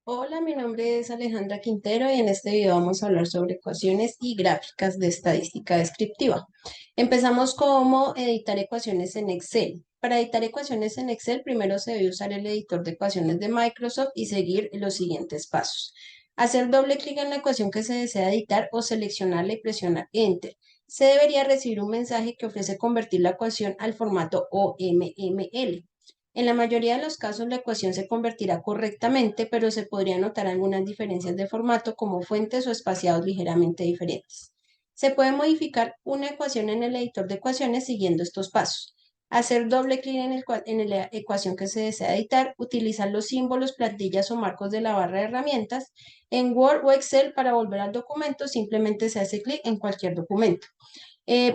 Hola, mi nombre es Alejandra Quintero y en este video vamos a hablar sobre ecuaciones y gráficas de estadística descriptiva. Empezamos cómo editar ecuaciones en Excel. Para editar ecuaciones en Excel, primero se debe usar el editor de ecuaciones de Microsoft y seguir los siguientes pasos. Hacer doble clic en la ecuación que se desea editar o seleccionarla y presionar Enter. Se debería recibir un mensaje que ofrece convertir la ecuación al formato OMML. En la mayoría de los casos la ecuación se convertirá correctamente, pero se podrían notar algunas diferencias de formato como fuentes o espaciados ligeramente diferentes. Se puede modificar una ecuación en el editor de ecuaciones siguiendo estos pasos. Hacer doble clic en la ecuación que se desea editar, utilizar los símbolos, plantillas o marcos de la barra de herramientas. En Word o Excel, para volver al documento, simplemente se hace clic en cualquier documento.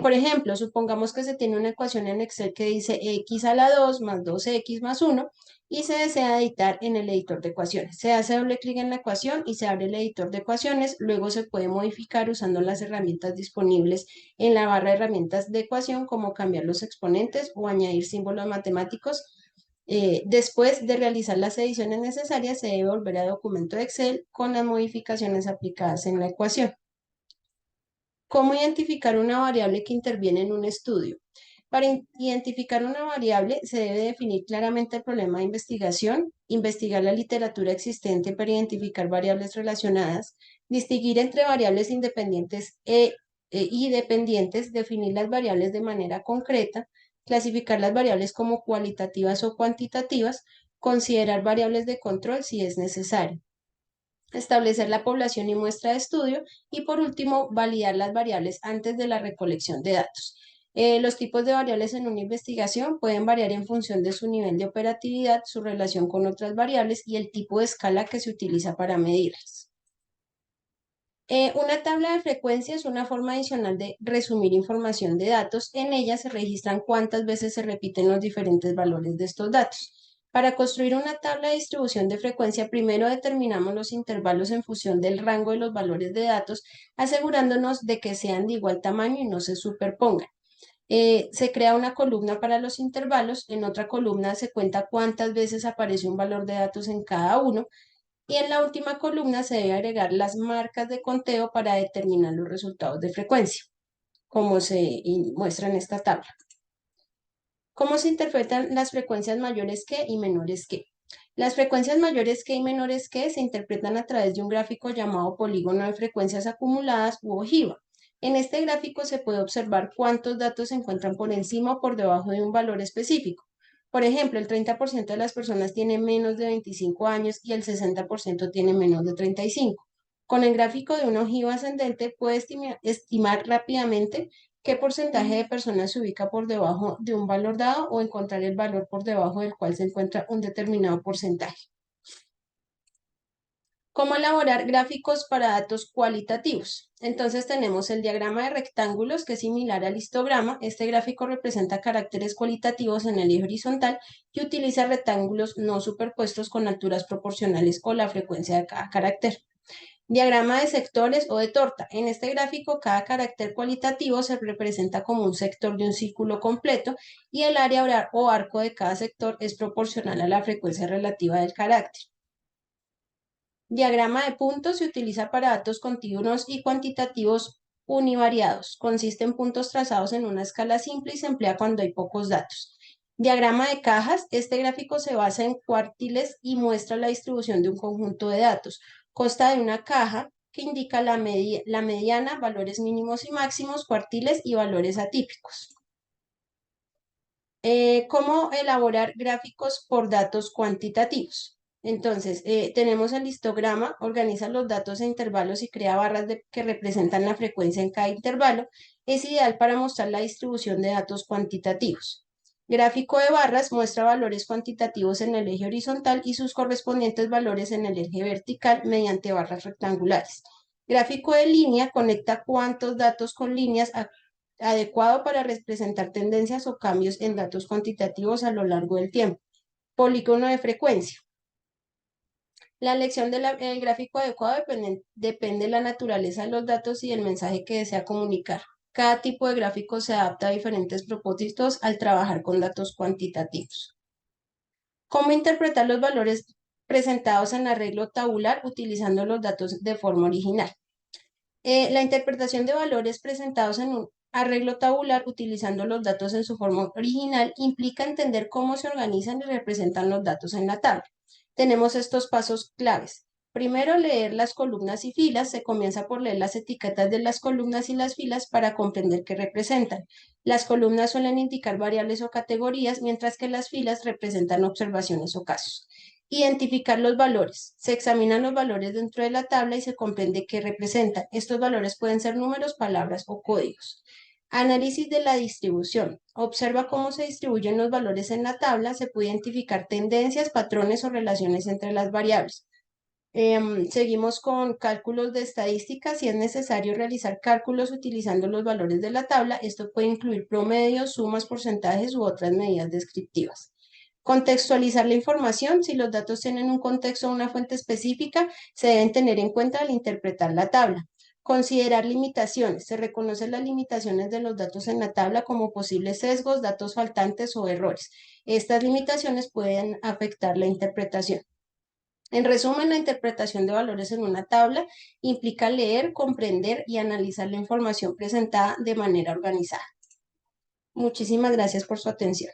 Por ejemplo, supongamos que se tiene una ecuación en Excel que dice x a la 2 más 2x más 1 y se desea editar en el editor de ecuaciones. Se hace doble clic en la ecuación y se abre el editor de ecuaciones. Luego se puede modificar usando las herramientas disponibles en la barra de herramientas de ecuación, como cambiar los exponentes o añadir símbolos matemáticos. Después de realizar las ediciones necesarias, se debe volver a documento de Excel con las modificaciones aplicadas en la ecuación. ¿Cómo identificar una variable que interviene en un estudio? Para identificar una variable se debe definir claramente el problema de investigación, investigar la literatura existente para identificar variables relacionadas, distinguir entre variables independientes y dependientes, definir las variables de manera concreta, clasificar las variables como cualitativas o cuantitativas, considerar variables de control si es necesario, establecer la población y muestra de estudio y por último, validar las variables antes de la recolección de datos. Los tipos de variables en una investigación pueden variar en función de su nivel de operatividad, su relación con otras variables y el tipo de escala que se utiliza para medirlas. Una tabla de frecuencia es una forma adicional de resumir información de datos. En ella se registran cuántas veces se repiten los diferentes valores de estos datos. Para construir una tabla de distribución de frecuencia, primero determinamos los intervalos en función del rango de los valores de datos, asegurándonos de que sean de igual tamaño y no se superpongan. Se crea una columna para los intervalos, en otra columna se cuenta cuántas veces aparece un valor de datos en cada uno, y en la última columna se debe agregar las marcas de conteo para determinar los resultados de frecuencia, como se muestra en esta tabla. ¿Cómo se interpretan las frecuencias mayores que y menores que? Las frecuencias mayores que y menores que se interpretan a través de un gráfico llamado polígono de frecuencias acumuladas u ojiva. En este gráfico se puede observar cuántos datos se encuentran por encima o por debajo de un valor específico. Por ejemplo, el 30% de las personas tiene menos de 25 años y el 60% tiene menos de 35. Con el gráfico de una ojiva ascendente puede estimar rápidamente qué porcentaje de personas se ubica por debajo de un valor dado o encontrar el valor por debajo del cual se encuentra un determinado porcentaje. ¿Cómo elaborar gráficos para datos cualitativos? Entonces tenemos el diagrama de rectángulos, que es similar al histograma. Este gráfico representa caracteres cualitativos en el eje horizontal y utiliza rectángulos no superpuestos con alturas proporcionales o la frecuencia de cada carácter. Diagrama de sectores o de torta. En este gráfico, cada carácter cualitativo se representa como un sector de un círculo completo y el área o arco de cada sector es proporcional a la frecuencia relativa del carácter. Diagrama de puntos se utiliza para datos continuos y cuantitativos univariados. Consiste en puntos trazados en una escala simple y se emplea cuando hay pocos datos. Diagrama de cajas. Este gráfico se basa en cuartiles y muestra la distribución de un conjunto de datos. Consta de una caja que indica la mediana, valores mínimos y máximos, cuartiles y valores atípicos. ¿Cómo elaborar gráficos por datos cuantitativos? Entonces, tenemos el histograma, organiza los datos e intervalos y crea barras que representan la frecuencia en cada intervalo. Es ideal para mostrar la distribución de datos cuantitativos. Gráfico de barras muestra valores cuantitativos en el eje horizontal y sus correspondientes valores en el eje vertical mediante barras rectangulares. Gráfico de línea conecta cuántos datos con líneas adecuado para representar tendencias o cambios en datos cuantitativos a lo largo del tiempo. Polígono de frecuencia. La elección del gráfico adecuado depende de la naturaleza de los datos y del mensaje que desea comunicar. Cada tipo de gráfico se adapta a diferentes propósitos al trabajar con datos cuantitativos. ¿Cómo interpretar los valores presentados en arreglo tabular utilizando los datos de forma original. La interpretación de valores presentados en un arreglo tabular utilizando los datos en su forma original implica entender cómo se organizan y representan los datos en la tabla. Tenemos estos pasos claves. Primero, leer las columnas y filas. Se comienza por leer las etiquetas de las columnas y las filas para comprender qué representan. Las columnas suelen indicar variables o categorías, mientras que las filas representan observaciones o casos. Identificar los valores. Se examinan los valores dentro de la tabla y se comprende qué representan. Estos valores pueden ser números, palabras o códigos. Análisis de la distribución. Observa cómo se distribuyen los valores en la tabla. Se puede identificar tendencias, patrones o relaciones entre las variables. Seguimos con cálculos de estadística. Si es necesario realizar cálculos utilizando los valores de la tabla, esto puede incluir promedios, sumas, porcentajes u otras medidas descriptivas. Contextualizar la información. Si los datos tienen un contexto o una fuente específica, se deben tener en cuenta al interpretar la tabla. Considerar limitaciones. Se reconocen las limitaciones de los datos en la tabla como posibles sesgos, datos faltantes o errores. Estas limitaciones pueden afectar la interpretación. En resumen, la interpretación de valores en una tabla implica leer, comprender y analizar la información presentada de manera organizada. Muchísimas gracias por su atención.